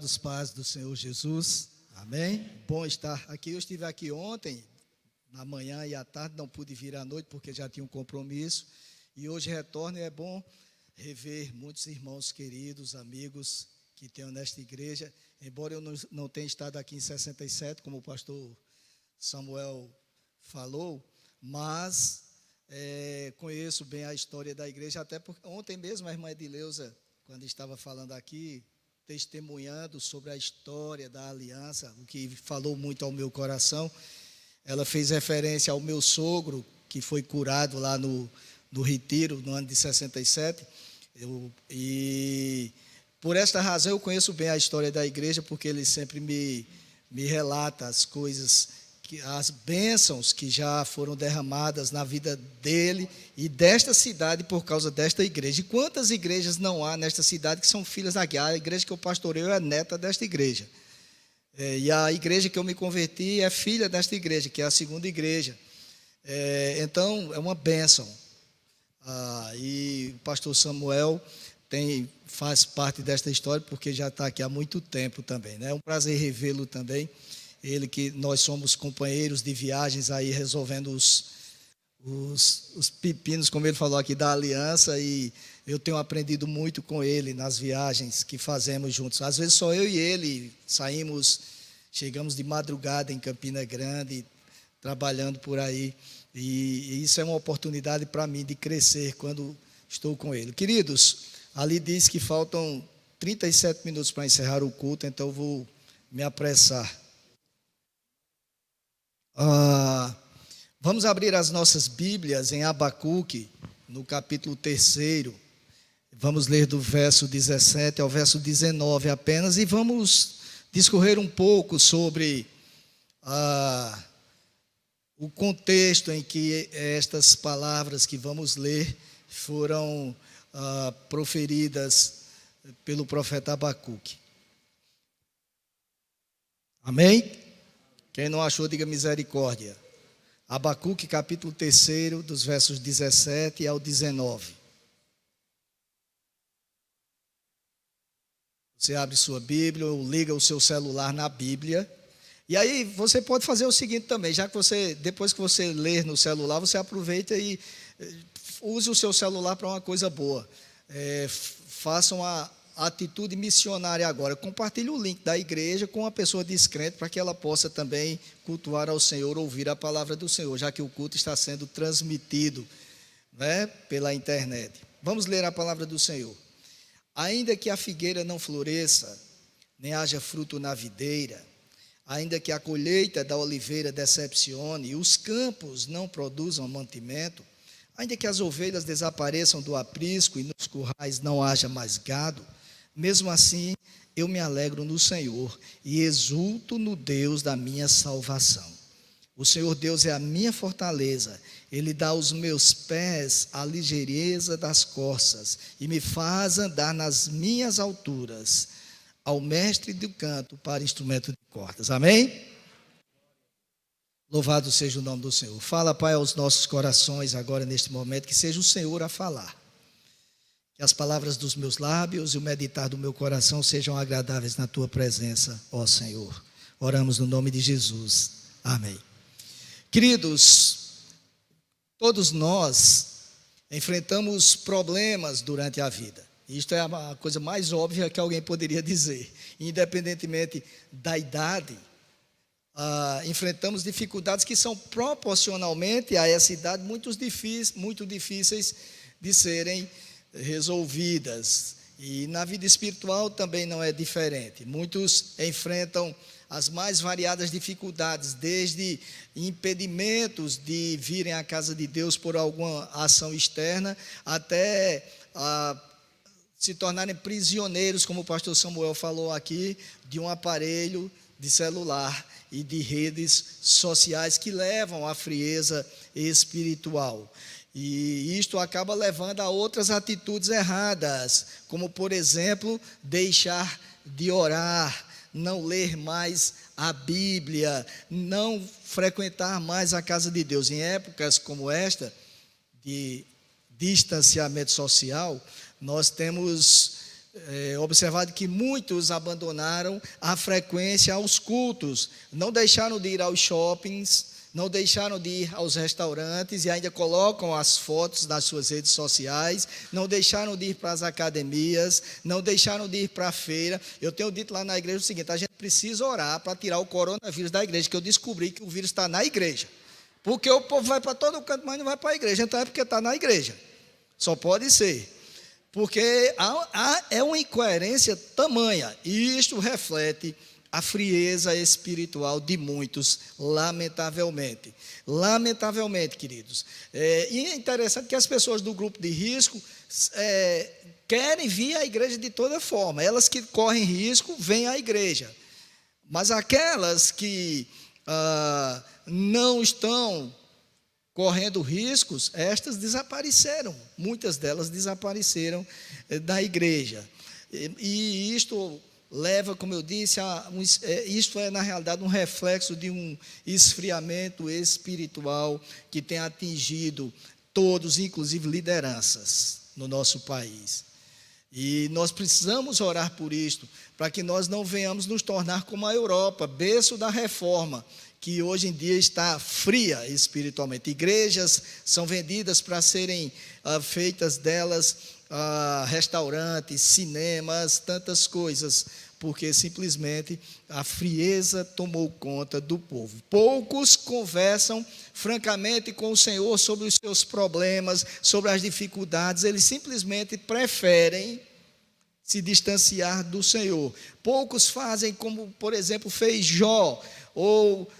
Amados, paz do Senhor Jesus, amém? Bom estar aqui. Eu estive aqui ontem, na manhã e à tarde, não pude vir à noite porque já tinha um compromisso. E hoje retorno e é bom rever muitos irmãos queridos, amigos que tenho nesta igreja. Embora eu não tenha estado aqui em 67, como o pastor Samuel falou, mas conheço bem a história da igreja, até porque ontem mesmo a irmã Edileuza, quando estava falando aqui, testemunhando sobre a história da aliança, o que falou muito ao meu coração, ela fez referência ao meu sogro, que foi curado lá no retiro, no ano de 67, e por esta razão eu conheço bem a história da igreja, porque ele sempre me relata as coisas, as bênçãos que já foram derramadas na vida dele e desta cidade por causa desta igreja. E quantas igrejas não há nesta cidade que são filhas da guiar? A igreja que eu pastoreio é neta desta igreja. E a igreja que eu me converti é filha desta igreja, que é a segunda igreja. Então, é uma bênção. E o pastor Samuel faz parte desta história, porque já está aqui há muito tempo também, né? É um prazer revê-lo também. Ele que nós somos companheiros de viagens aí, resolvendo os pepinos, como ele falou aqui, da aliança, e eu tenho aprendido muito com ele nas viagens que fazemos juntos. Às vezes só eu e ele chegamos de madrugada em Campina Grande, trabalhando por aí, e isso é uma oportunidade para mim de crescer quando estou com ele. Queridos, ali diz que faltam 37 minutos para encerrar o culto, então eu vou me apressar. Vamos abrir as nossas Bíblias em Abacuque, no capítulo 3, vamos ler do verso 17 ao verso 19 apenas, e vamos discorrer um pouco sobre o contexto em que estas palavras que vamos ler foram proferidas pelo profeta Abacuque. Amém? Quem não achou, diga misericórdia. Abacuque, capítulo 3, dos versos 17 ao 19. Você abre sua Bíblia ou liga o seu celular na Bíblia. E aí você pode fazer o seguinte também, já que depois que você ler no celular, você aproveita e use o seu celular para uma coisa boa. Faça uma atitude missionária agora. Compartilhe o link da igreja com uma pessoa descrente para que ela possa também cultuar ao Senhor, ouvir a palavra do Senhor, já que o culto está sendo transmitido, né, pela internet. Vamos ler a palavra do Senhor. Ainda que a figueira não floresça, nem haja fruto na videira, ainda que a colheita da oliveira decepcione e os campos não produzam mantimento, ainda que as ovelhas desapareçam do aprisco e nos currais não haja mais gado, mesmo assim, eu me alegro no Senhor e exulto no Deus da minha salvação. O Senhor Deus é a minha fortaleza, Ele dá aos meus pés a ligeireza das corças e me faz andar nas minhas alturas, ao mestre do canto para instrumento de cordas. Amém? Louvado seja o nome do Senhor. Fala, Pai, aos nossos corações agora neste momento, que seja o Senhor a falar. Que as palavras dos meus lábios e o meditar do meu coração sejam agradáveis na Tua presença, ó Senhor. Oramos no nome de Jesus. Amém. Queridos, todos nós enfrentamos problemas durante a vida. Isto é a coisa mais óbvia que alguém poderia dizer. Independentemente da idade, enfrentamos dificuldades que são proporcionalmente a essa idade muito difíceis de serem resolvidas. E na vida espiritual também não é diferente. Muitos enfrentam as mais variadas dificuldades, desde impedimentos de virem à casa de Deus por alguma ação externa, até se tornarem prisioneiros, como o pastor Samuel falou aqui, de um aparelho de celular e de redes sociais que levam à frieza espiritual. E isto acaba levando a outras atitudes erradas, como, por exemplo, deixar de orar, não ler mais a Bíblia, não frequentar mais a casa de Deus. Em épocas como esta, de distanciamento social, nós temos observado que muitos abandonaram a frequência aos cultos, não deixaram de ir aos shoppings, não deixaram de ir aos restaurantes e ainda colocam as fotos nas suas redes sociais, não deixaram de ir para as academias, não deixaram de ir para a feira. Eu tenho dito lá na igreja o seguinte: a gente precisa orar para tirar o coronavírus da igreja, que eu descobri que o vírus está na igreja. Porque o povo vai para todo canto, mas não vai para a igreja. Então é porque está na igreja. Só pode ser. Porque é uma incoerência tamanha. E isto reflete a frieza espiritual de muitos, lamentavelmente. Lamentavelmente, queridos. E é interessante que as pessoas do grupo de risco querem vir à igreja de toda forma. Elas que correm risco, vêm à igreja. Mas aquelas que não estão correndo riscos, estas desapareceram. Muitas delas desapareceram da igreja. E isto leva, como eu disse, isto é na realidade um reflexo de um esfriamento espiritual que tem atingido todos, inclusive lideranças no nosso país. E nós precisamos orar por isto, para que nós não venhamos nos tornar como a Europa, berço da reforma, que hoje em dia está fria espiritualmente. Igrejas são vendidas para serem feitas delas restaurantes, cinemas, tantas coisas, porque simplesmente a frieza tomou conta do povo. Poucos conversam francamente com o Senhor sobre os seus problemas, sobre as dificuldades. Eles simplesmente preferem se distanciar do Senhor. Poucos fazem como, por exemplo, fez Jó, ou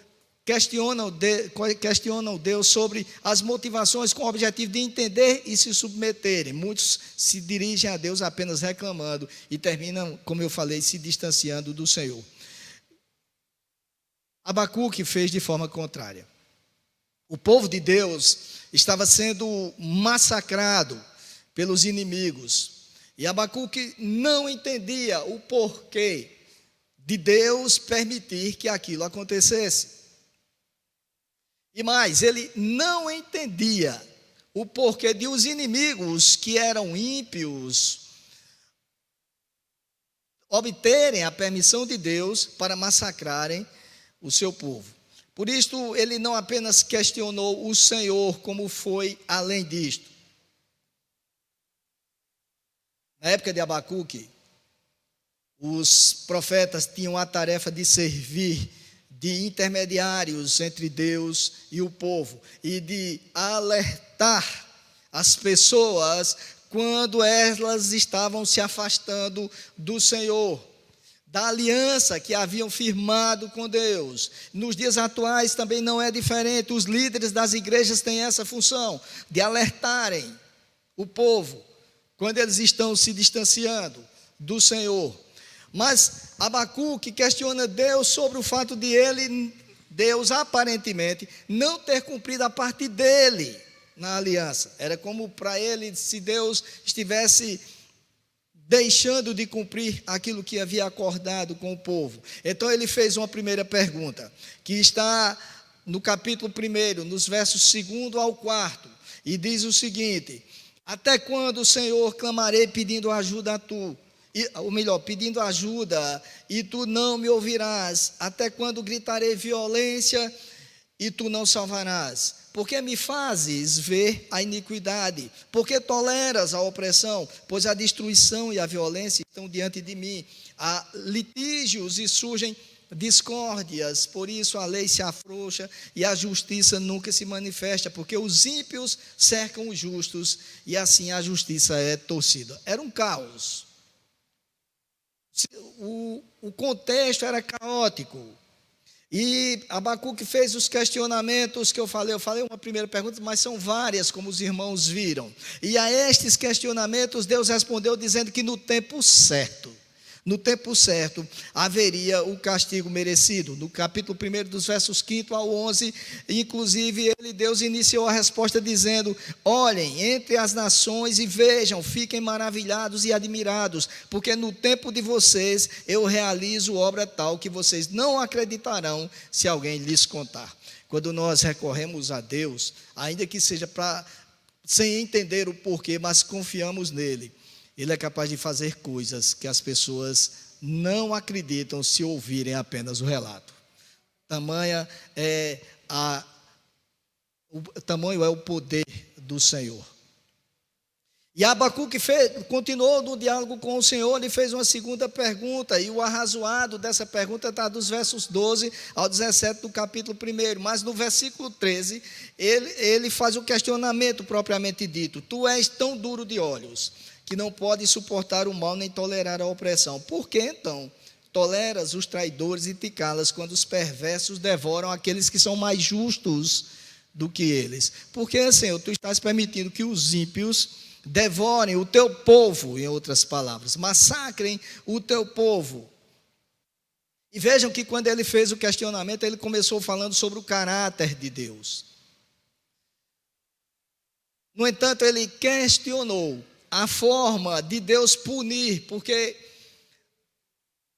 questionam Deus sobre as motivações com o objetivo de entender e se submeterem. Muitos se dirigem a Deus apenas reclamando e terminam, como eu falei, se distanciando do Senhor. Abacuque fez de forma contrária. O povo de Deus estava sendo massacrado pelos inimigos. E Abacuque não entendia o porquê de Deus permitir que aquilo acontecesse. E mais, ele não entendia o porquê de os inimigos que eram ímpios obterem a permissão de Deus para massacrarem o seu povo. Por isto, ele não apenas questionou o Senhor, como foi além disto. Na época de Abacuque, os profetas tinham a tarefa de servir de intermediários entre Deus e o povo, e de alertar as pessoas quando elas estavam se afastando do Senhor, da aliança que haviam firmado com Deus. Nos dias atuais também não é diferente. Os líderes das igrejas têm essa função de alertarem o povo quando eles estão se distanciando do Senhor. Mas Abacuque questiona Deus sobre o fato de Deus aparentemente não ter cumprido a parte dele na aliança. Era como para ele, se Deus estivesse deixando de cumprir aquilo que havia acordado com o povo. Então ele fez uma primeira pergunta, que está no capítulo 1, nos versos 2 ao 4, e diz o seguinte: até quando, Senhor, clamarei pedindo ajuda a tu? Ou melhor, pedindo ajuda, e tu não me ouvirás? Até quando gritarei violência, e tu não salvarás? Porque me fazes ver a iniquidade? Porque toleras a opressão? Pois a destruição e a violência estão diante de mim. Há litígios e surgem discórdias, por isso a lei se afrouxa e a justiça nunca se manifesta, porque os ímpios cercam os justos, e assim a justiça é torcida. Era um caos. O contexto era caótico. E Abacuque fez os questionamentos que eu falei uma primeira pergunta, mas são várias, como os irmãos viram. E a estes questionamentos Deus respondeu dizendo que no tempo certo haveria o castigo merecido. No capítulo 1, dos versos 5 ao 11, inclusive Deus iniciou a resposta dizendo: olhem entre as nações e vejam, fiquem maravilhados e admirados, porque no tempo de vocês eu realizo obra tal que vocês não acreditarão se alguém lhes contar. Quando nós recorremos a Deus, ainda que seja sem entender o porquê, mas confiamos nele, Ele é capaz de fazer coisas que as pessoas não acreditam se ouvirem apenas o relato. Tamanho é o poder do Senhor. E Abacuque continuou no diálogo com o Senhor e fez uma segunda pergunta, e o arrazoado dessa pergunta está dos versos 12 ao 17 do capítulo 1, mas no versículo 13, ele faz o questionamento propriamente dito: tu és tão duro de olhos, que não pode suportar o mal nem tolerar a opressão. Por que então toleras os traidores e te calas quando os perversos devoram aqueles que são mais justos do que eles? Porque, Senhor, tu estás permitindo que os ímpios devorem o teu povo, em outras palavras, massacrem o teu povo. E vejam que quando ele fez o questionamento, ele começou falando sobre o caráter de Deus. No entanto, ele questionou a forma de Deus punir, porque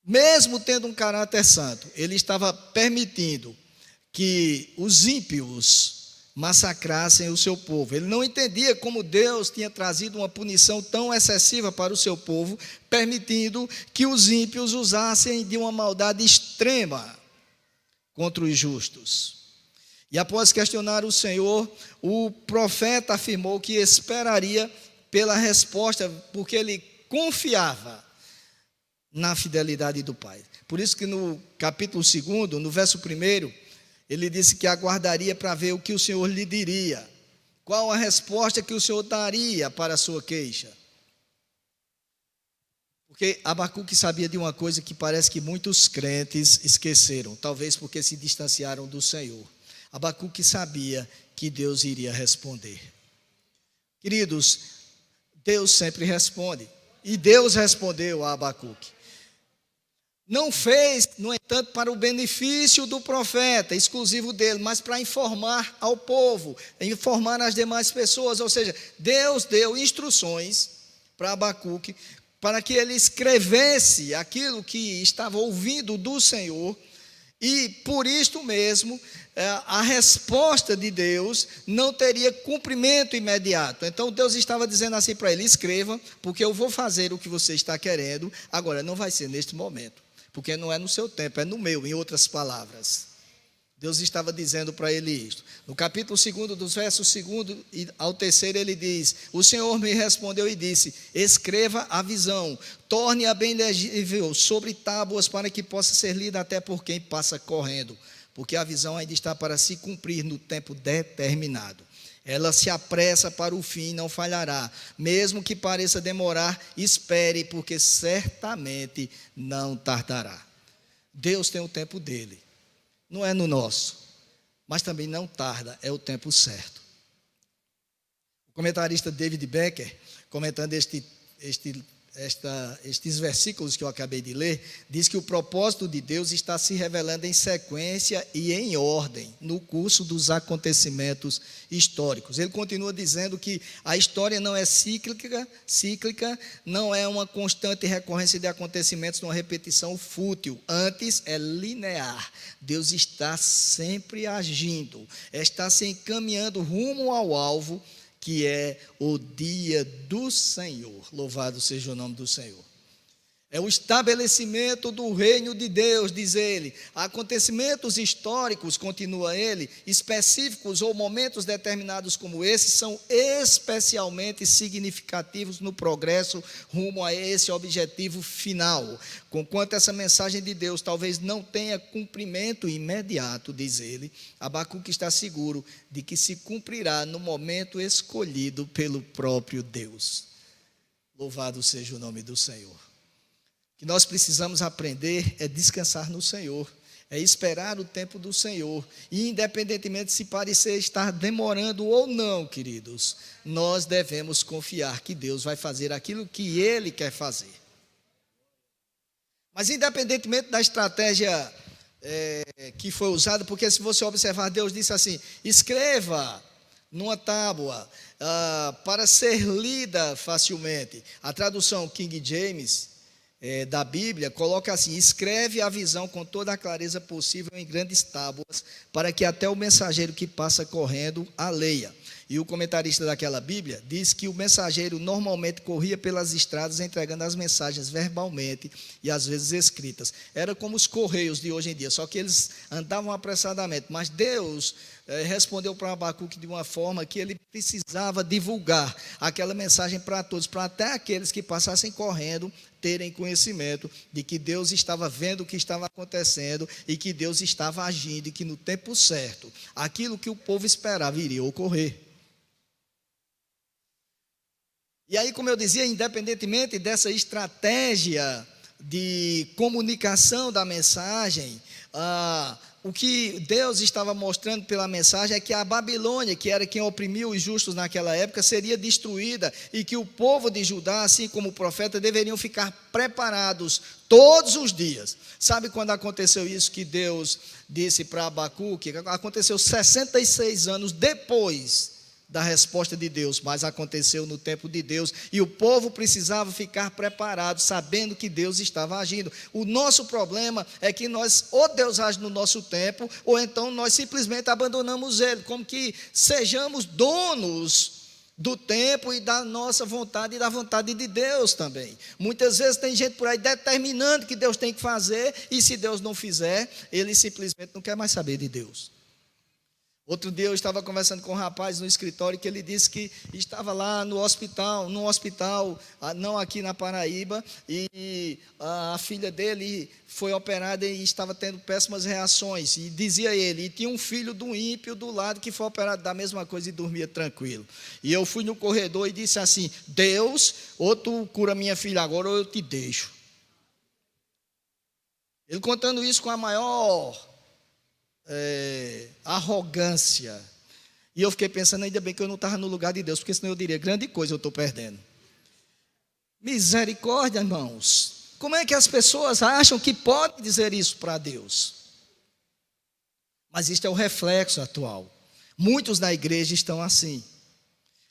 mesmo tendo um caráter santo, ele estava permitindo que os ímpios massacrassem o seu povo. Ele não entendia como Deus tinha trazido uma punição tão excessiva para o seu povo, permitindo que os ímpios usassem de uma maldade extrema contra os justos. E após questionar o Senhor, o profeta afirmou que esperaria pela resposta, porque ele confiava na fidelidade do Pai. Por isso que no capítulo 2, no verso 1, ele disse que aguardaria para ver o que o Senhor lhe diria, qual a resposta que o Senhor daria para a sua queixa. Porque Abacuque sabia de uma coisa que parece que muitos crentes esqueceram, talvez porque se distanciaram do Senhor. Abacuque sabia que Deus iria responder. Queridos, Deus sempre responde, e Deus respondeu a Abacuque. Não fez, no entanto, para o benefício do profeta, exclusivo dele, mas para informar ao povo, informar as demais pessoas. Ou seja, Deus deu instruções para Abacuque, para que ele escrevesse aquilo que estava ouvindo do Senhor, e por isto mesmo, a resposta de Deus não teria cumprimento imediato. Então Deus estava dizendo assim para ele: escreva, porque eu vou fazer o que você está querendo, agora não vai ser neste momento, porque não é no seu tempo, é no meu, em outras palavras. Deus estava dizendo para ele isto. No capítulo 2, dos versos 2 ao 3, ele diz: o Senhor me respondeu e disse: escreva a visão, torne-a bem legível sobre tábuas, para que possa ser lida até por quem passa correndo, porque a visão ainda está para se cumprir no tempo determinado. Ela se apressa para o fim, não falhará. Mesmo que pareça demorar, espere, porque certamente não tardará. Deus tem o tempo dele, não é no nosso, mas também não tarda, é o tempo certo. O comentarista David Becker, comentando estes versículos que eu acabei de ler, diz que o propósito de Deus está se revelando em sequência e em ordem no curso dos acontecimentos históricos. Ele continua dizendo que a história não é cíclica, não é uma constante recorrência de acontecimentos numa repetição fútil, antes é linear. Deus está sempre agindo, está se encaminhando rumo ao alvo, que é o dia do Senhor. Louvado seja o nome do Senhor. É o estabelecimento do reino de Deus, diz ele. Acontecimentos históricos, continua ele, específicos ou momentos determinados como esses, são especialmente significativos no progresso rumo a esse objetivo final. Conquanto essa mensagem de Deus talvez não tenha cumprimento imediato, diz ele, Abacuque está seguro de que se cumprirá no momento escolhido pelo próprio Deus. Louvado seja o nome do Senhor. O que nós precisamos aprender é descansar no Senhor, é esperar o tempo do Senhor, e independentemente se parecer estar demorando ou não, queridos, nós devemos confiar que Deus vai fazer aquilo que Ele quer fazer. Mas independentemente da estratégia que foi usada, porque se você observar, Deus disse assim: escreva numa tábua para ser lida facilmente. A tradução King James da Bíblia coloca assim: escreve a visão com toda a clareza possível em grandes tábuas, para que até o mensageiro que passa correndo a leia. E o comentarista daquela Bíblia diz que o mensageiro normalmente corria pelas estradas entregando as mensagens verbalmente e às vezes escritas. Era como os correios de hoje em dia, só que eles andavam apressadamente. Mas Deus respondeu para Abacuque de uma forma que ele precisava divulgar aquela mensagem para todos, para até aqueles que passassem correndo terem conhecimento de que Deus estava vendo o que estava acontecendo e que Deus estava agindo e que no tempo certo, aquilo que o povo esperava iria ocorrer. E aí, como eu dizia, independentemente dessa estratégia de comunicação da mensagem, o que Deus estava mostrando pela mensagem é que a Babilônia, que era quem oprimiu os justos naquela época, seria destruída e que o povo de Judá, assim como o profeta, deveriam ficar preparados todos os dias. Sabe quando aconteceu isso que Deus disse para Abacuque? Aconteceu 66 anos depois da resposta de Deus, mas aconteceu no tempo de Deus, e o povo precisava ficar preparado, sabendo que Deus estava agindo. O nosso problema é que ou Deus age no nosso tempo, ou então nós simplesmente abandonamos Ele, como que sejamos donos do tempo e da nossa vontade e da vontade de Deus também. Muitas vezes tem gente por aí determinando que Deus tem que fazer, e se Deus não fizer, ele simplesmente não quer mais saber de Deus. Outro dia eu estava conversando com um rapaz no escritório que ele disse que estava lá num hospital, não aqui na Paraíba, e a filha dele foi operada e estava tendo péssimas reações, e dizia ele, e tinha um filho do ímpio do lado que foi operado da mesma coisa e dormia tranquilo. E eu fui no corredor e disse assim: Deus, ou tu cura minha filha agora ou eu te deixo. Ele contando isso com a maior arrogância, e eu fiquei pensando, ainda bem que eu não estava no lugar de Deus, porque senão eu diria, grande coisa eu estou perdendo. Misericórdia, irmãos, como é que as pessoas acham que podem dizer isso para Deus? Mas isto é o reflexo atual. Muitos na igreja estão assim.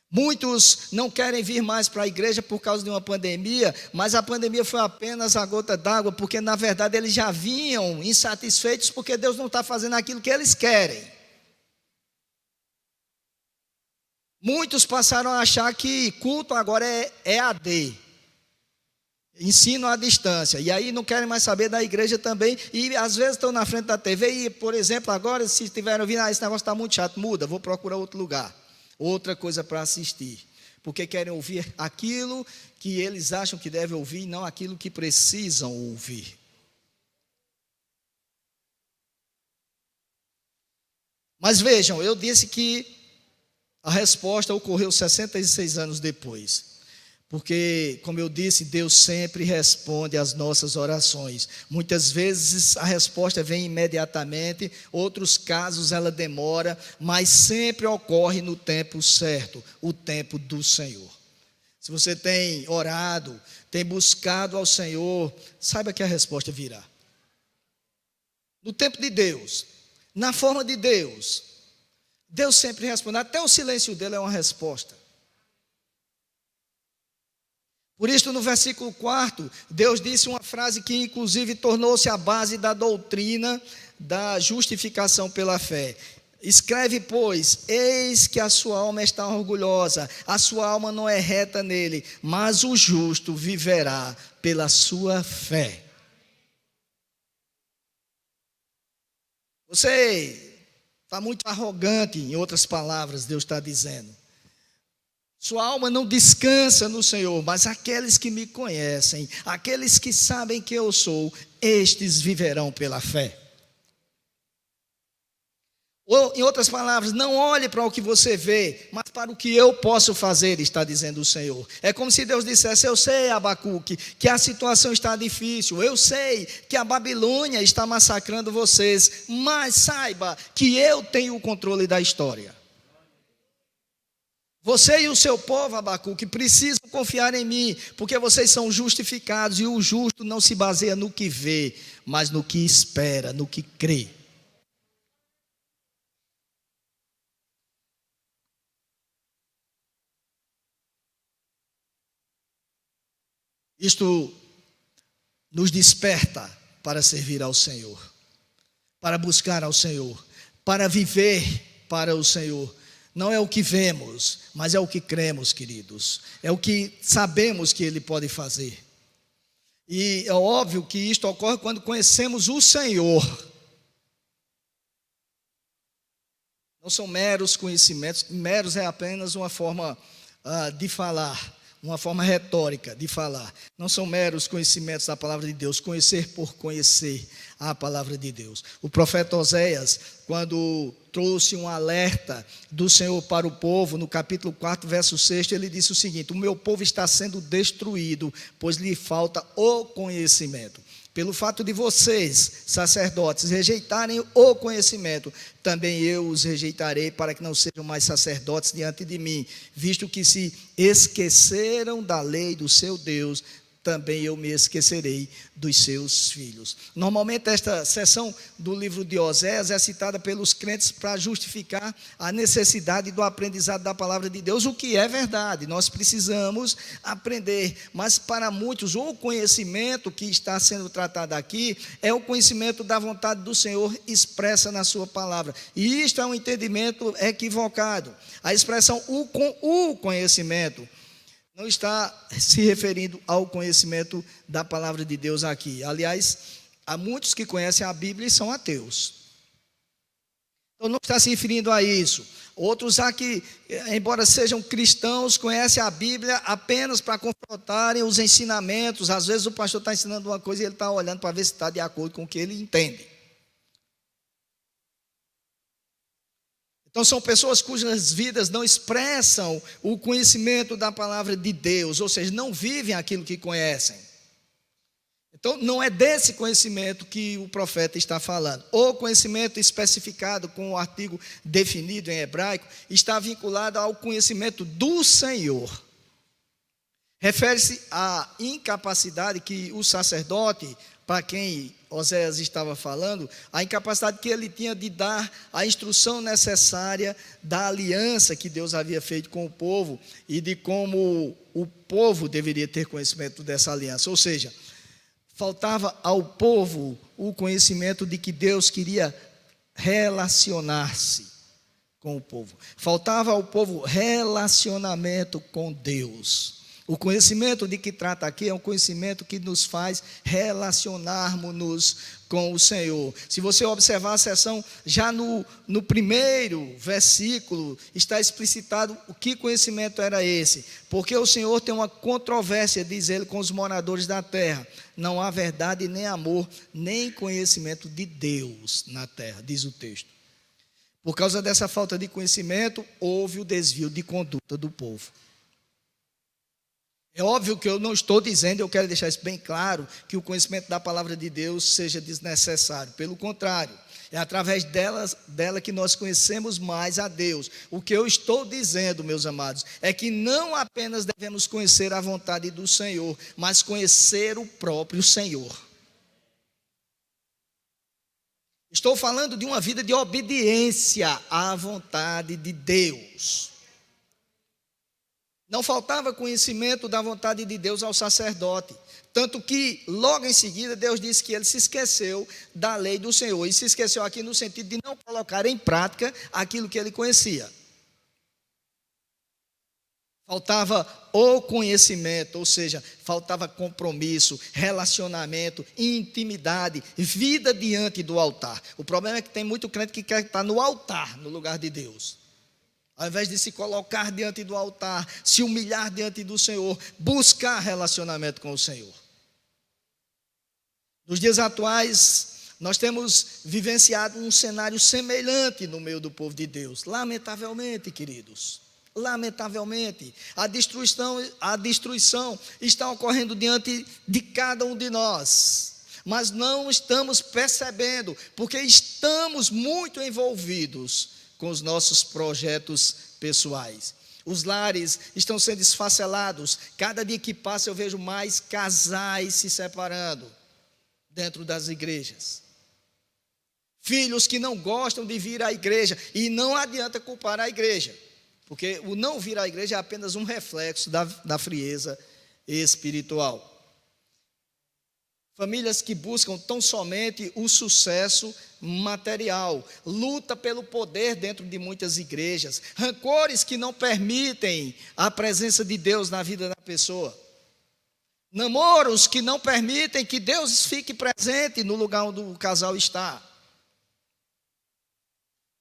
Muitos não querem vir mais para a igreja por causa de uma pandemia, mas a pandemia foi apenas a gota d'água, porque na verdade eles já vinham insatisfeitos, porque Deus não está fazendo aquilo que eles querem. Muitos passaram a achar que culto agora é EAD, ensino à distância, e aí não querem mais saber da igreja também, e às vezes estão na frente da TV e, por exemplo, agora se estiverem ouvindo, esse negócio está muito chato, muda, vou procurar outro lugar. Outra coisa para assistir, porque querem ouvir aquilo que eles acham que devem ouvir, e não aquilo que precisam ouvir. Mas vejam, eu disse que a resposta ocorreu 66 anos depois. Porque, como eu disse, Deus sempre responde às nossas orações. Muitas vezes a resposta vem imediatamente, outros casos ela demora, mas sempre ocorre no tempo certo, o tempo do Senhor. Se você tem orado, tem buscado ao Senhor, saiba que a resposta virá. No tempo de Deus, na forma de Deus, Deus sempre responde, até o silêncio dele é uma resposta. Por isso, no versículo 4, Deus disse uma frase que inclusive tornou-se a base da doutrina da justificação pela fé. Escreve, pois, eis que a sua alma está orgulhosa, a sua alma não é reta nele, mas o justo viverá pela sua fé. Você está muito arrogante, em outras palavras, Deus está dizendo. Sua alma não descansa no Senhor, mas aqueles que me conhecem, aqueles que sabem que eu sou, estes viverão pela fé. Ou, em outras palavras, não olhe para o que você vê, mas para o que eu posso fazer, está dizendo o Senhor. É como se Deus dissesse, eu sei, Abacuque, que a situação está difícil, eu sei que a Babilônia está massacrando vocês, mas saiba que eu tenho o controle da história. Você e o seu povo, Abacuque, precisam confiar em mim, porque vocês são justificados, e o justo não se baseia no que vê, mas no que espera, no que crê. Isto nos desperta para servir ao Senhor, para buscar ao Senhor, para viver para o Senhor. Não é o que vemos, mas é o que cremos, queridos. É o que sabemos que Ele pode fazer. E é óbvio que isto ocorre quando conhecemos o Senhor. Não são meros conhecimentos, meros é apenas uma forma de falar, uma forma retórica de falar. Não são meros conhecimentos da palavra de Deus, conhecer por conhecer a palavra de Deus. O profeta Oséias, quando trouxe um alerta do Senhor para o povo, no capítulo 4, verso 6, ele disse o seguinte: o meu povo está sendo destruído, pois lhe falta o conhecimento. Pelo fato de vocês, sacerdotes, rejeitarem o conhecimento, também eu os rejeitarei, para que não sejam mais sacerdotes diante de mim, visto que se esqueceram da lei do seu Deus, também eu me esquecerei dos seus filhos. Normalmente esta seção do livro de Oséias é citada pelos crentes para justificar a necessidade do aprendizado da palavra de Deus, o que é verdade, nós precisamos aprender, mas para muitos o conhecimento que está sendo tratado aqui é o conhecimento da vontade do Senhor expressa na sua palavra, e isto é um entendimento equivocado. A expressão o conhecimento não está se referindo ao conhecimento da palavra de Deus aqui. Aliás, há muitos que conhecem a Bíblia e são ateus. Então não está se referindo a isso. Outros há que, embora sejam cristãos, conhecem a Bíblia apenas para confrontarem os ensinamentos. Às vezes o pastor está ensinando uma coisa e ele está olhando para ver se está de acordo com o que ele entende. Então são pessoas cujas vidas não expressam o conhecimento da palavra de Deus, ou seja, não vivem aquilo que conhecem. Então não é desse conhecimento que o profeta está falando. O conhecimento especificado com o artigo definido em hebraico está vinculado ao conhecimento do Senhor. Refere-se à incapacidade que o sacerdote, para quem Oséias estava falando, a incapacidade que ele tinha de dar a instrução necessária da aliança que Deus havia feito com o povo e de como o povo deveria ter conhecimento dessa aliança. Ou seja, faltava ao povo o conhecimento de que Deus queria relacionar-se com o povo. Faltava ao povo relacionamento com Deus. O conhecimento de que trata aqui é um conhecimento que nos faz relacionarmos-nos com o Senhor. Se você observar a seção, já no primeiro versículo, está explicitado o que conhecimento era esse. Porque o Senhor tem uma controvérsia, diz ele, com os moradores da terra. Não há verdade, nem amor, nem conhecimento de Deus na terra, diz o texto. Por causa dessa falta de conhecimento, houve o desvio de conduta do povo. É óbvio que eu não estou dizendo, eu quero deixar isso bem claro, que o conhecimento da palavra de Deus seja desnecessário. Pelo contrário, é através dela que nós conhecemos mais a Deus. O que eu estou dizendo, meus amados, é que não apenas devemos conhecer a vontade do Senhor, mas conhecer o próprio Senhor. Estou falando de uma vida de obediência à vontade de Deus. Não faltava conhecimento da vontade de Deus ao sacerdote, tanto que logo em seguida Deus disse que ele se esqueceu da lei do Senhor, e se esqueceu aqui no sentido de não colocar em prática aquilo que ele conhecia. Faltava o conhecimento, ou seja, faltava compromisso, relacionamento, intimidade, vida diante do altar. O problema é que tem muito crente que quer estar no altar, no lugar de Deus. Ao invés de se colocar diante do altar, se humilhar diante do Senhor, buscar relacionamento com o Senhor. Nos dias atuais, nós temos vivenciado um cenário semelhante no meio do povo de Deus. Lamentavelmente, queridos, lamentavelmente, a destruição está ocorrendo diante de cada um de nós. Mas não estamos percebendo, porque estamos muito envolvidos com os nossos projetos pessoais. Os lares estão sendo esfacelados. Cada dia que passa eu vejo mais casais se separando dentro das igrejas. Filhos que não gostam de vir à igreja. E não adianta culpar a igreja, porque o não vir à igreja é apenas um reflexo da frieza espiritual. Famílias que buscam tão somente o sucesso material, luta pelo poder dentro de muitas igrejas, rancores que não permitem a presença de Deus na vida da pessoa, namoros que não permitem que Deus fique presente no lugar onde o casal está,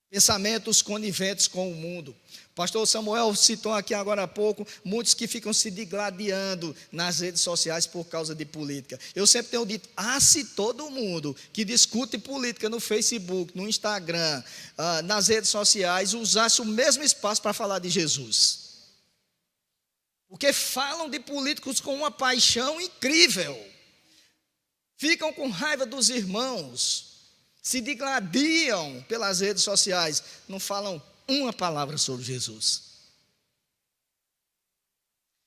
pensamentos coniventes com o mundo. O pastor Samuel citou aqui agora há pouco, muitos que ficam se digladiando nas redes sociais por causa de política. Eu sempre tenho dito, se todo mundo que discute política no Facebook, no Instagram, nas redes sociais, usasse o mesmo espaço para falar de Jesus. Porque falam de políticos com uma paixão incrível. Ficam com raiva dos irmãos, se digladiam pelas redes sociais, não falam uma palavra sobre Jesus.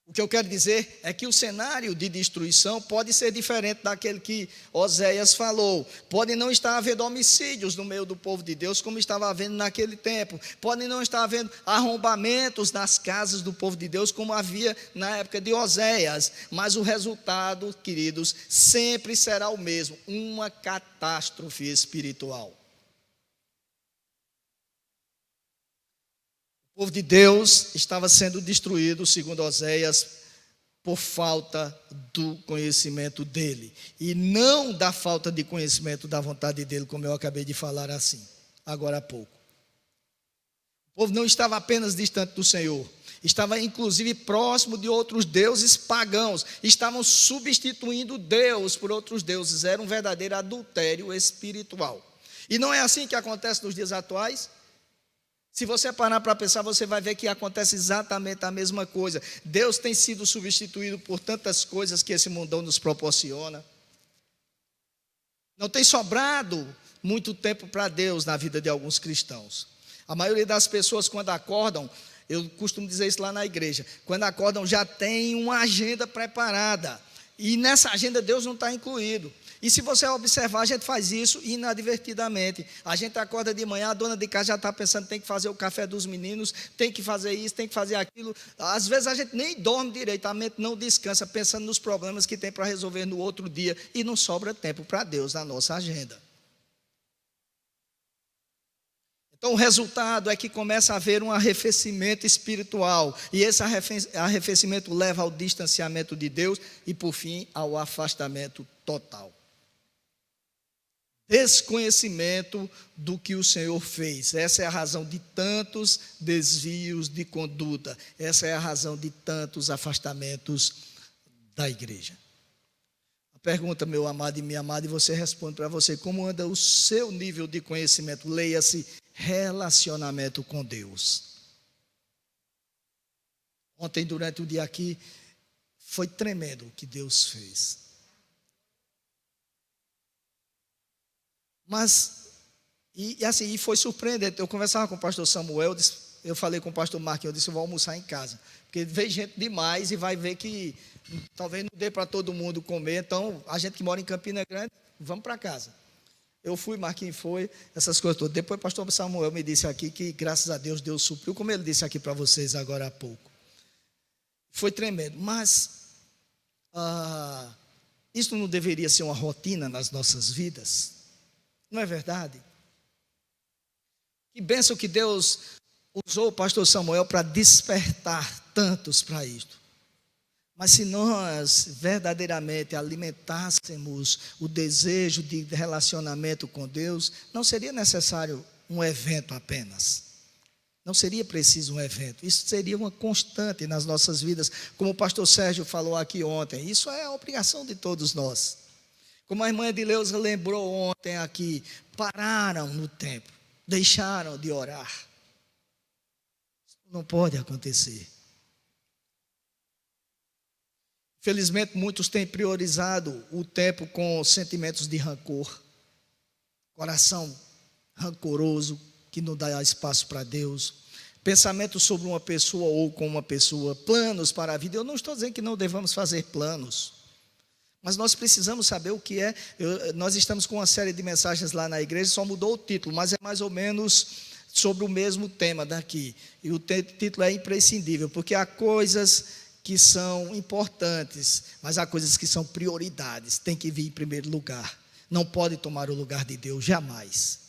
O que eu quero dizer é que o cenário de destruição pode ser diferente daquele que Oséias falou. Pode não estar havendo homicídios no meio do povo de Deus, como estava havendo naquele tempo. Pode não estar havendo arrombamentos nas casas do povo de Deus, como havia na época de Oséias. Mas o resultado, queridos, sempre será o mesmo: uma catástrofe espiritual. O povo de Deus estava sendo destruído, segundo Oséias, por falta do conhecimento dele. E não da falta de conhecimento da vontade dele, como eu acabei de falar assim, agora há pouco. O povo não estava apenas distante do Senhor, estava inclusive próximo de outros deuses pagãos. Estavam substituindo Deus por outros deuses. Era um verdadeiro adultério espiritual. E não é assim que acontece nos dias atuais? Se você parar para pensar, você vai ver que acontece exatamente a mesma coisa. Deus tem sido substituído por tantas coisas que esse mundão nos proporciona. Não tem sobrado muito tempo para Deus na vida de alguns cristãos. A maioria das pessoas, quando acordam, eu costumo dizer isso lá na igreja, quando acordam já tem uma agenda preparada. E nessa agenda Deus não está incluído. E se você observar, a gente faz isso inadvertidamente. A gente acorda de manhã, a dona de casa já está pensando, tem que fazer o café dos meninos, tem que fazer isso, tem que fazer aquilo. Às vezes a gente nem dorme direito, a mente não descansa, pensando nos problemas que tem para resolver no outro dia. E não sobra tempo para Deus na nossa agenda. Então o resultado é que começa a haver um arrefecimento espiritual. E esse arrefecimento leva ao distanciamento de Deus e, por fim, ao afastamento total. Desconhecimento do que o Senhor fez. Essa é a razão de tantos desvios de conduta. Essa é a razão de tantos afastamentos da igreja. A pergunta, meu amado e minha amada, e você responde para você: como anda o seu nível de conhecimento? Leia-se relacionamento com Deus. Ontem, durante o dia aqui, foi tremendo o que Deus fez. Mas, e foi surpreendente. Eu conversava com o pastor Samuel, eu falei com o pastor Marquinhos, eu disse: eu vou almoçar em casa. Porque veio gente demais e vai ver que talvez não dê para todo mundo comer. Então, a gente que mora em Campina Grande, vamos para casa. Eu fui, Marquinhos foi, essas coisas todas. Depois o pastor Samuel me disse aqui que, graças a Deus, Deus supriu, como ele disse aqui para vocês agora há pouco. Foi tremendo. Mas, isso não deveria ser uma rotina nas nossas vidas? Não é verdade? Que bênção que Deus usou o pastor Samuel para despertar tantos para isto. Mas se nós verdadeiramente alimentássemos o desejo de relacionamento com Deus, não seria necessário um evento apenas. Não seria preciso um evento. Isso seria uma constante nas nossas vidas. Como o pastor Sérgio falou aqui ontem, isso é a obrigação de todos nós. Como a irmã Edileuza lembrou ontem aqui, pararam no tempo, deixaram de orar. Isso não pode acontecer. Felizmente, muitos têm priorizado o tempo com sentimentos de rancor, coração rancoroso, que não dá espaço para Deus, pensamentos sobre uma pessoa ou com uma pessoa, planos para a vida. Eu não estou dizendo que não devamos fazer planos, mas nós precisamos saber o que é. Nós estamos com uma série de mensagens lá na igreja, só mudou o título, mas é mais ou menos sobre o mesmo tema daqui. E o título é imprescindível, porque há coisas que são importantes, mas há coisas que são prioridades, tem que vir em primeiro lugar. Não pode tomar o lugar de Deus, jamais.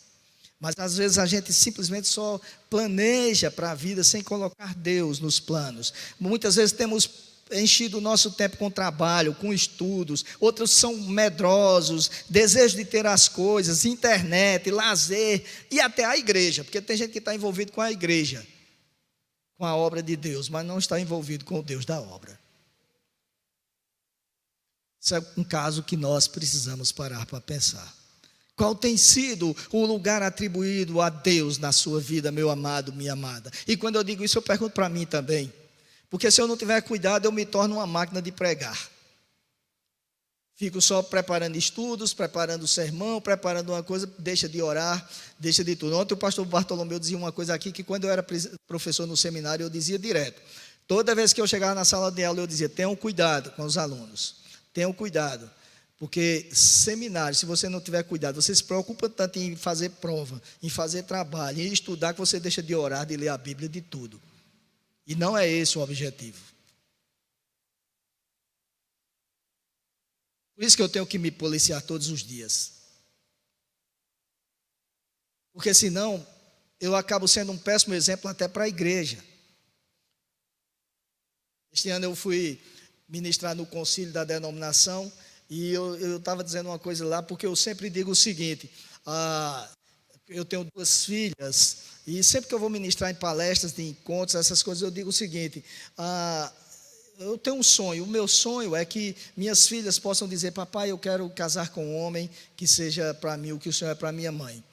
Mas às vezes a gente simplesmente só planeja para a vida sem colocar Deus nos planos. Muitas vezes temos enchido o nosso tempo com trabalho, com estudos. Outros são medrosos, desejo de ter as coisas, internet, lazer e até a igreja. Porque tem gente que está envolvido com a igreja, com a obra de Deus, mas não está envolvido com o Deus da obra. Isso é um caso que nós precisamos parar para pensar. Qual tem sido o lugar atribuído a Deus na sua vida, meu amado, minha amada? E quando eu digo isso, eu pergunto para mim também. Porque se eu não tiver cuidado, eu me torno uma máquina de pregar. Fico só preparando estudos, preparando sermão, preparando uma coisa, deixa de orar, deixa de tudo. Ontem o pastor Bartolomeu dizia uma coisa aqui, que quando eu era professor no seminário, eu dizia direto. Toda vez que eu chegava na sala de aula, eu dizia, tenham cuidado com os alunos. Tenham cuidado. Porque seminário, se você não tiver cuidado, você se preocupa tanto em fazer prova, em fazer trabalho, em estudar, que você deixa de orar, de ler a Bíblia, de tudo. E não é esse o objetivo. Por isso que eu tenho que me policiar todos os dias. Porque senão, eu acabo sendo um péssimo exemplo até para a igreja. Este ano eu fui ministrar no concílio da denominação, e eu estava dizendo uma coisa lá, porque eu sempre digo o seguinte, eu tenho 2 filhas, e sempre que eu vou ministrar em palestras, em encontros, essas coisas, eu digo o seguinte, eu tenho um sonho, o meu sonho é que minhas filhas possam dizer, papai, eu quero casar com um homem que seja para mim o que o Senhor é para minha mãe.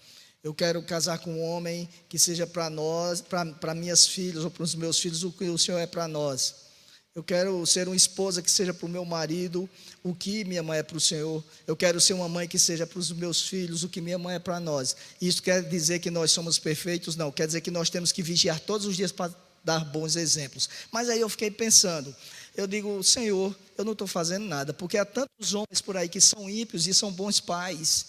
Eu quero casar com um homem que seja para nós, para minhas filhas ou para os meus filhos o que o Senhor é para nós. Eu quero ser uma esposa que seja para o meu marido o que minha mãe é para o Senhor. Eu quero ser uma mãe que seja para os meus filhos o que minha mãe é para nós. Isso quer dizer que nós somos perfeitos? Não. Quer dizer que nós temos que vigiar todos os dias para dar bons exemplos. Mas aí eu fiquei pensando. Eu digo, Senhor, eu não estou fazendo nada. Porque há tantos homens por aí que são ímpios e são bons pais,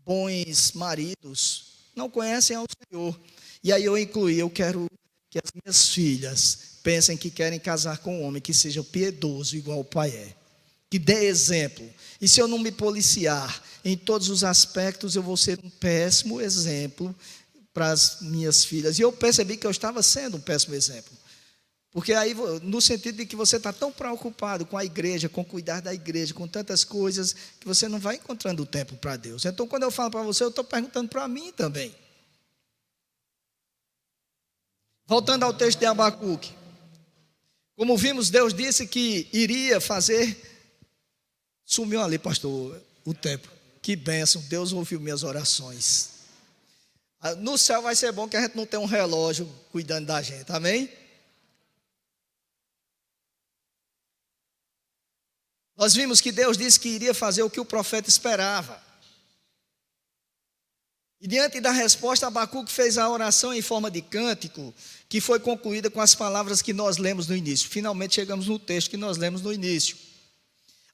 bons maridos, não conhecem ao Senhor. E aí eu incluí, eu quero que as minhas filhas pensem que querem casar com um homem que seja piedoso igual o pai é, que dê exemplo. E se eu não me policiar em todos os aspectos, eu vou ser um péssimo exemplo para as minhas filhas. E eu percebi que eu estava sendo um péssimo exemplo. Porque aí, no sentido de que você está tão preocupado com a igreja, com cuidar da igreja, com tantas coisas, que você não vai encontrando tempo para Deus. Então, quando eu falo para você, eu estou perguntando para mim também. Voltando ao texto de Abacuque. Como vimos, Deus disse que iria fazer. Sumiu ali, pastor, o tempo. Que bênção, Deus ouviu minhas orações. No céu vai ser bom que a gente não tenha um relógio cuidando da gente, amém? Nós vimos que Deus disse que iria fazer o que o profeta esperava. E diante da resposta, Abacuque fez a oração em forma de cântico, que foi concluída com as palavras que nós lemos no início. Finalmente chegamos no texto que nós lemos no início.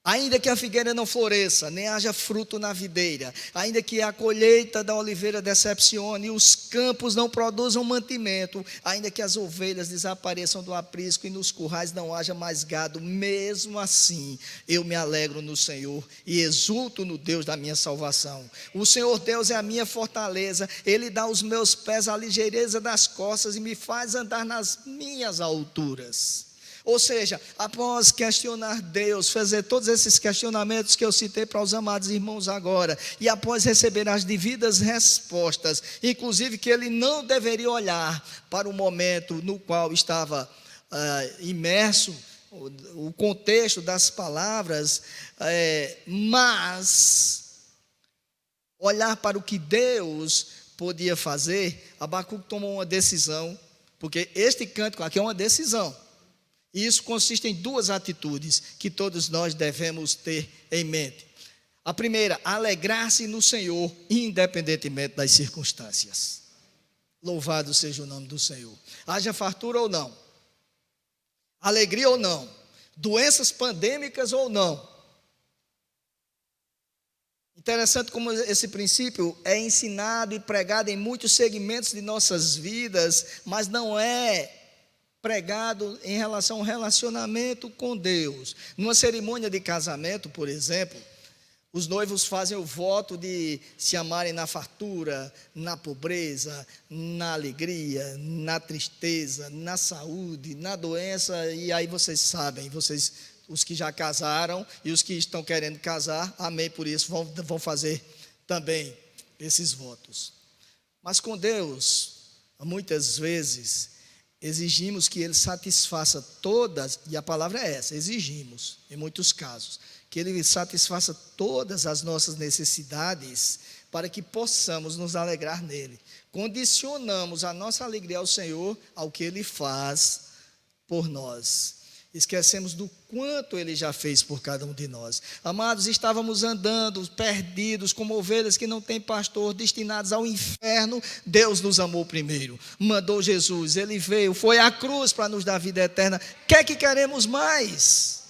Ainda que a figueira não floresça, nem haja fruto na videira, ainda que a colheita da oliveira decepcione, e os campos não produzam mantimento, ainda que as ovelhas desapareçam do aprisco e nos currais não haja mais gado, mesmo assim eu me alegro no Senhor e exulto no Deus da minha salvação. O Senhor Deus é a minha fortaleza, Ele dá aos meus pés a ligeireza das costas e me faz andar nas minhas alturas. Ou seja, após questionar Deus, fazer todos esses questionamentos que eu citei para os amados irmãos agora, e após receber as devidas respostas, inclusive que ele não deveria olhar para o momento no qual estava imerso, o contexto das palavras, mas olhar para o que Deus podia fazer, Abacuque tomou uma decisão, porque este cântico aqui é uma decisão. E isso consiste em 2 atitudes que todos nós devemos ter em mente. A primeira, alegrar-se no Senhor, independentemente das circunstâncias. Louvado seja o nome do Senhor. Haja fartura ou não, alegria ou não, doenças pandêmicas ou não. Interessante como esse princípio é ensinado e pregado em muitos segmentos de nossas vidas, mas não é pregado em relação ao relacionamento com Deus. Numa cerimônia de casamento, por exemplo, Os noivos fazem o voto de se amarem na fartura, na pobreza, na alegria, na tristeza, na saúde, na doença. E aí vocês sabem, os que já casaram e os que estão querendo casar, amém por isso, vão fazer também esses votos. Mas com Deus, muitas vezes, exigimos que Ele satisfaça todas, e a palavra é essa, exigimos, em muitos casos, que Ele satisfaça todas as nossas necessidades, para que possamos nos alegrar nele. Condicionamos a nossa alegria ao Senhor, ao que Ele faz por nós. Esquecemos do quanto Ele já fez por cada um de nós. Amados, estávamos andando perdidos como ovelhas que não têm pastor, destinados ao inferno. Deus nos amou primeiro, mandou Jesus, Ele veio, foi à cruz para nos dar vida eterna. O que é que queremos mais?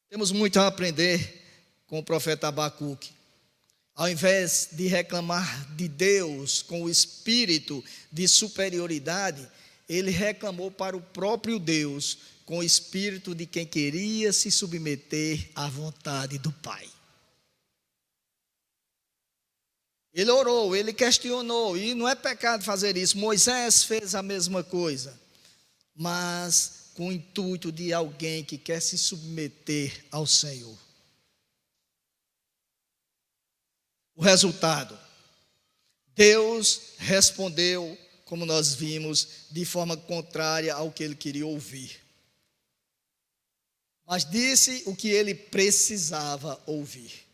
Temos muito a aprender com o profeta Abacuque. Ao invés de reclamar de Deus com o espírito de superioridade, ele reclamou para o próprio Deus com o espírito de quem queria se submeter à vontade do Pai. Ele orou, ele questionou, e não é pecado fazer isso. Moisés fez a mesma coisa, mas com o intuito de alguém que quer se submeter ao Senhor. O resultado, Deus respondeu, como nós vimos, de forma contrária ao que ele queria ouvir. Mas disse o que ele precisava ouvir.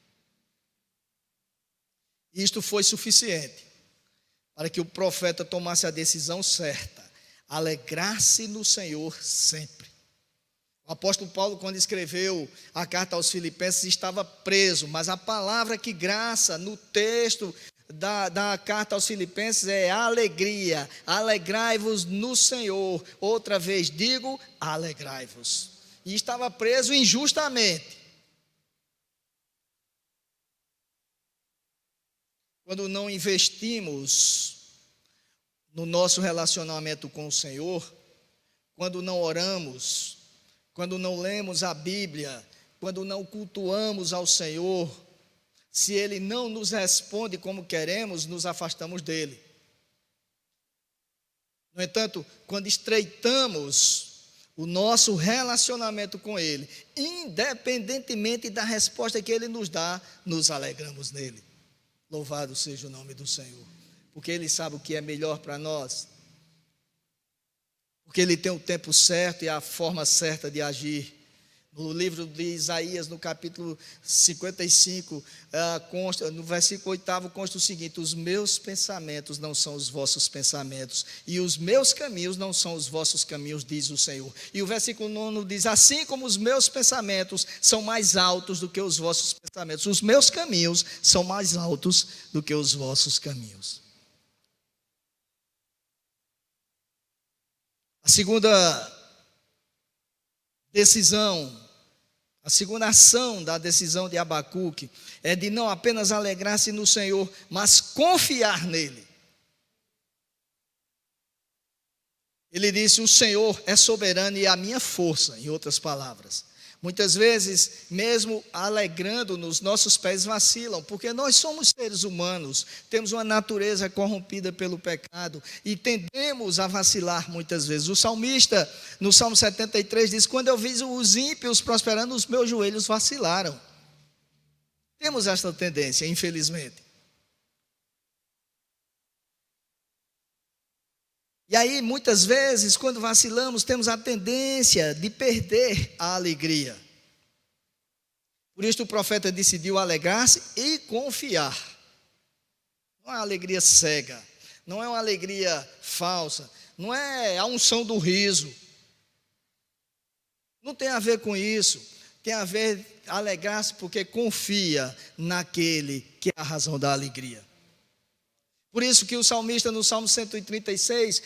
Isto foi suficiente para que o profeta tomasse a decisão certa, alegrar-se no Senhor sempre. O apóstolo Paulo, quando escreveu a carta aos Filipenses, estava preso, mas a palavra que graça no texto da carta aos Filipenses é alegria. Alegrai-vos no Senhor. Outra vez digo, alegrai-vos. E estava preso injustamente. Quando não investimos no nosso relacionamento com o Senhor, quando não oramos, quando não lemos a Bíblia, quando não cultuamos ao Senhor, se Ele não nos responde como queremos, nos afastamos dEle. No entanto, quando estreitamos o nosso relacionamento com Ele, independentemente da resposta que Ele nos dá, nos alegramos nele. Louvado seja o nome do Senhor, porque Ele sabe o que é melhor para nós. Porque Ele tem o tempo certo e a forma certa de agir. No livro de Isaías, no capítulo 55, no versículo 8, consta o seguinte: os meus pensamentos não são os vossos pensamentos, e os meus caminhos não são os vossos caminhos, diz o Senhor. E o versículo 9 diz: assim como os meus pensamentos são mais altos do que os vossos pensamentos, os meus caminhos são mais altos do que os vossos caminhos. A segunda decisão, a segunda ação da decisão de Abacuque é de não apenas alegrar-se no Senhor, mas confiar nele. Ele disse: o Senhor é soberano e é a minha força, em outras palavras. Muitas vezes, mesmo alegrando-nos, nossos pés vacilam, porque nós somos seres humanos, temos uma natureza corrompida pelo pecado e tendemos a vacilar muitas vezes. O salmista, no Salmo 73, diz: quando eu vi os ímpios prosperando, os meus joelhos vacilaram. Temos esta tendência, infelizmente. E aí, muitas vezes, quando vacilamos, temos a tendência de perder a alegria. Por isso o profeta decidiu alegrar-se e confiar. Não é uma alegria cega, não é uma alegria falsa, não é a unção do riso. Não tem a ver com isso. Tem a ver alegrar-se porque confia naquele que é a razão da alegria. Por isso que o salmista no Salmo 136,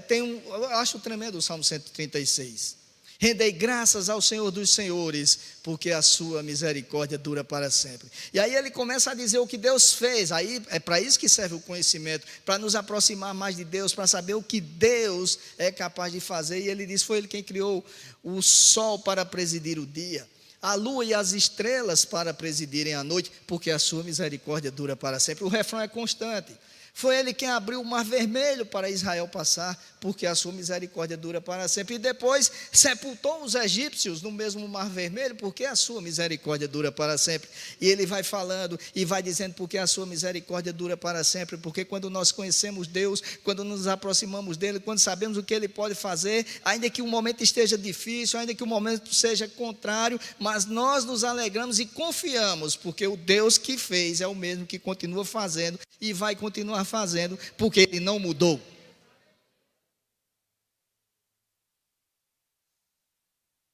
eu acho tremendo o Salmo 136. Rendei graças ao Senhor dos senhores, porque a sua misericórdia dura para sempre. E aí ele começa a dizer o que Deus fez. Aí é para isso que serve o conhecimento, para nos aproximar mais de Deus, para saber o que Deus é capaz de fazer. E ele diz: foi ele quem criou o sol para presidir o dia, a lua e as estrelas para presidirem a noite, porque a sua misericórdia dura para sempre. O refrão é constante. Foi ele quem abriu o mar vermelho para Israel passar, porque a sua misericórdia dura para sempre. E depois sepultou os egípcios no mesmo mar vermelho, porque a sua misericórdia dura para sempre. E ele vai falando e vai dizendo: porque a sua misericórdia dura para sempre. Porque quando nós conhecemos Deus, quando nos aproximamos dele, quando sabemos o que ele pode fazer, ainda que o momento esteja difícil, ainda que o momento seja contrário, mas nós nos alegramos e confiamos, porque o Deus que fez é o mesmo que continua fazendo e vai continuar fazendo, porque ele não mudou.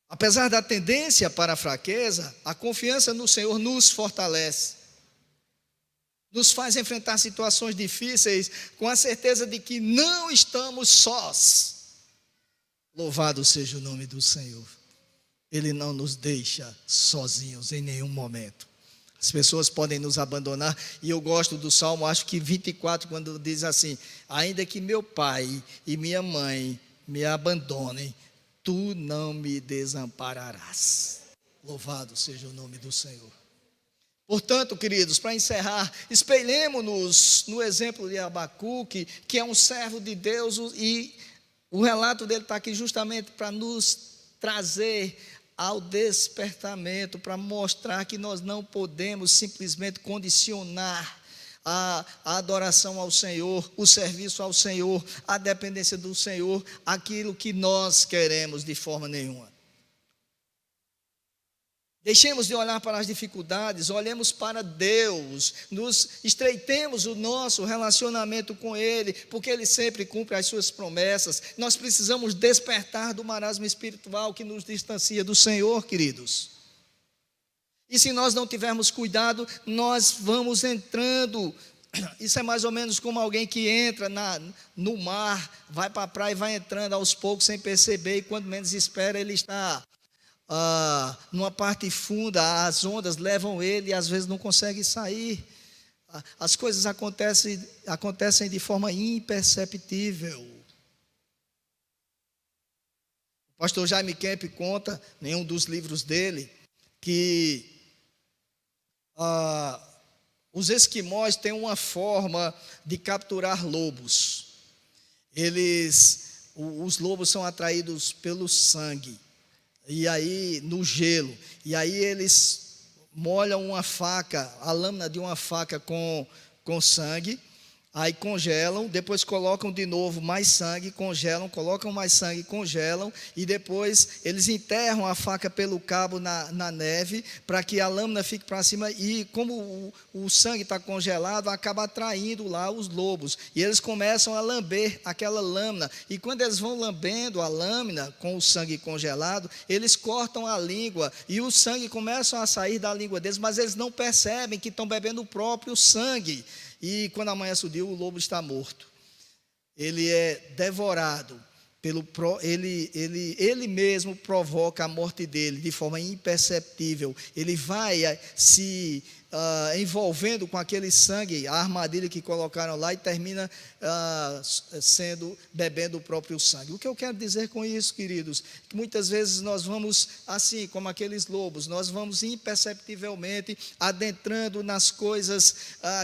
Apesar da tendência para a fraqueza, a confiança no Senhor nos fortalece, nos faz enfrentar situações difíceis com a certeza de que não estamos sós. Louvado seja o nome do Senhor. Ele não nos deixa sozinhos em nenhum momento. As pessoas podem nos abandonar, e eu gosto do Salmo, acho que 24, quando diz assim: ainda que meu pai e minha mãe me abandonem, tu não me desampararás. Louvado seja o nome do Senhor. Portanto, queridos, para encerrar, espelhemos-nos no exemplo de Abacuque, que é um servo de Deus, e o relato dele está aqui justamente para nos trazer ao despertamento, para mostrar que nós não podemos simplesmente condicionar a adoração ao Senhor, o serviço ao Senhor, a dependência do Senhor, aquilo que nós queremos de forma nenhuma. Deixemos de olhar para as dificuldades, olhemos para Deus, nos estreitemos o nosso relacionamento com Ele, porque Ele sempre cumpre as suas promessas. Nós precisamos despertar do marasmo espiritual que nos distancia do Senhor, queridos. E se nós não tivermos cuidado, nós vamos entrando. Isso é mais ou menos como alguém que entra no mar, vai para a praia e vai entrando aos poucos sem perceber, e quando menos espera ele está numa parte funda, as ondas levam ele e às vezes não consegue sair. As coisas acontecem de forma imperceptível. O pastor Jaime Kemp conta em um dos livros dele que os esquimós têm uma forma de capturar lobos. Os lobos são atraídos pelo sangue, e aí no gelo, e aí eles molham uma faca, a lâmina de uma faca com sangue, aí congelam, depois colocam de novo mais sangue, congelam, colocam mais sangue, congelam, e depois eles enterram a faca pelo cabo na neve, para que a lâmina fique para cima, e como o sangue está congelado, acaba atraindo lá os lobos, e eles começam a lamber aquela lâmina, e quando eles vão lambendo a lâmina com o sangue congelado, eles cortam a língua, e o sangue começa a sair da língua deles, mas eles não percebem que estão bebendo o próprio sangue. E quando amanhece o dia, o lobo está morto. Ele é devorado, ele mesmo provoca a morte dele de forma imperceptível. Ele vai se envolvendo com aquele sangue, a armadilha que colocaram lá, e termina bebendo o próprio sangue. O que eu quero dizer com isso, queridos? Que muitas vezes nós vamos, assim como aqueles lobos, nós vamos imperceptivelmente adentrando nas coisas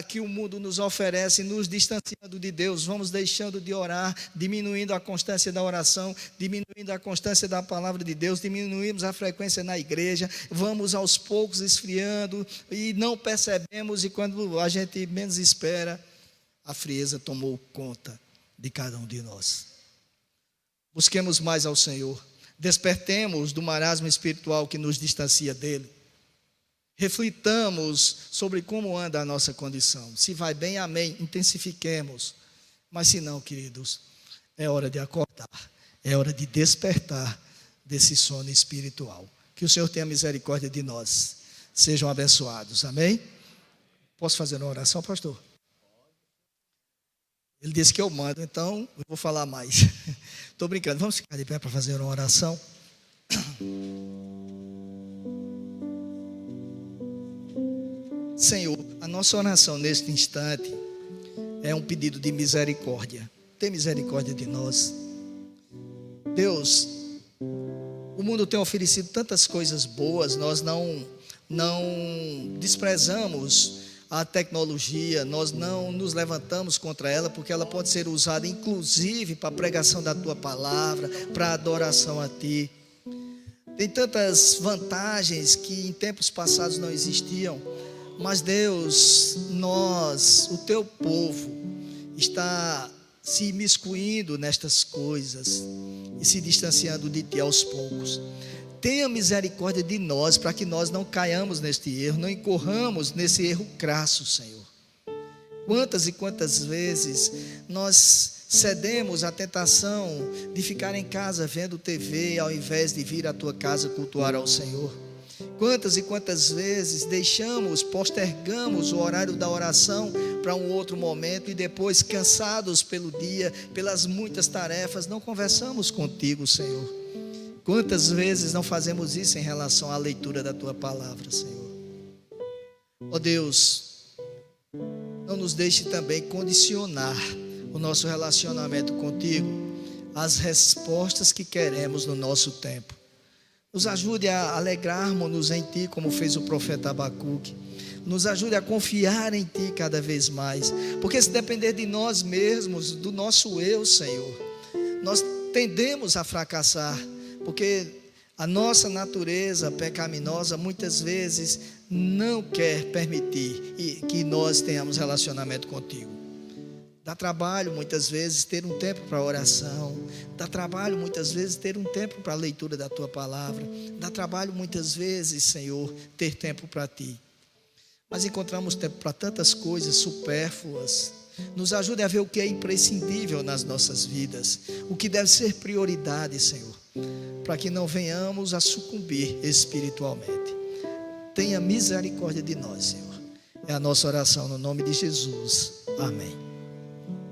que o mundo nos oferece, nos distanciando de Deus, vamos deixando de orar, diminuindo a constância da oração, diminuindo a constância da palavra de Deus, diminuímos a frequência na igreja, vamos aos poucos esfriando e não percebemos, e quando a gente menos espera, a frieza tomou conta de cada um de nós. Busquemos mais ao Senhor, despertemos do marasmo espiritual que nos distancia dele, reflitamos sobre como anda a nossa condição. Se vai bem, amém, intensifiquemos, mas se não, queridos, é hora de acordar, é hora de despertar desse sono espiritual. Que o Senhor tenha misericórdia de nós. Sejam abençoados, amém? Posso fazer uma oração, pastor? Ele disse que eu mando, então eu vou falar mais. Estou brincando, vamos ficar de pé para fazer uma oração? Senhor, a nossa oração neste instante é um pedido de misericórdia. Tem misericórdia de nós. Deus, o mundo tem oferecido tantas coisas boas, nós não desprezamos a tecnologia, nós não nos levantamos contra ela, porque ela pode ser usada inclusive para a pregação da Tua palavra, para a adoração a Ti. Tem tantas vantagens que em tempos passados não existiam, mas Deus, o Teu povo, está se imiscuindo nestas coisas e se distanciando de Ti aos poucos. Tenha misericórdia de nós, para que nós não caiamos neste erro, não incorramos nesse erro crasso, Senhor. Quantas e quantas vezes nós cedemos à tentação de ficar em casa vendo TV, ao invés de vir à Tua casa cultuar ao Senhor. Quantas e quantas vezes postergamos o horário da oração para um outro momento e depois, cansados pelo dia, pelas muitas tarefas, não conversamos contigo, Senhor. Quantas vezes não fazemos isso em relação à leitura da Tua palavra, Senhor? Ó Deus, não nos deixe também condicionar o nosso relacionamento contigo às respostas que queremos no nosso tempo. Nos ajude a alegrarmos-nos em Ti, como fez o profeta Abacuque. Nos ajude a confiar em Ti cada vez mais, porque se depender de nós mesmos, do nosso eu, Senhor, nós tendemos a fracassar, porque a nossa natureza pecaminosa muitas vezes não quer permitir que nós tenhamos relacionamento contigo. Dá trabalho muitas vezes ter um tempo para oração, dá trabalho muitas vezes ter um tempo para a leitura da Tua palavra, dá trabalho muitas vezes, Senhor, ter tempo para Ti. Mas encontramos tempo para tantas coisas supérfluas. Nos ajude a ver o que é imprescindível nas nossas vidas, o que deve ser prioridade, Senhor, para que não venhamos a sucumbir espiritualmente. Tenha misericórdia de nós, Senhor. É a nossa oração no nome de Jesus. Amém.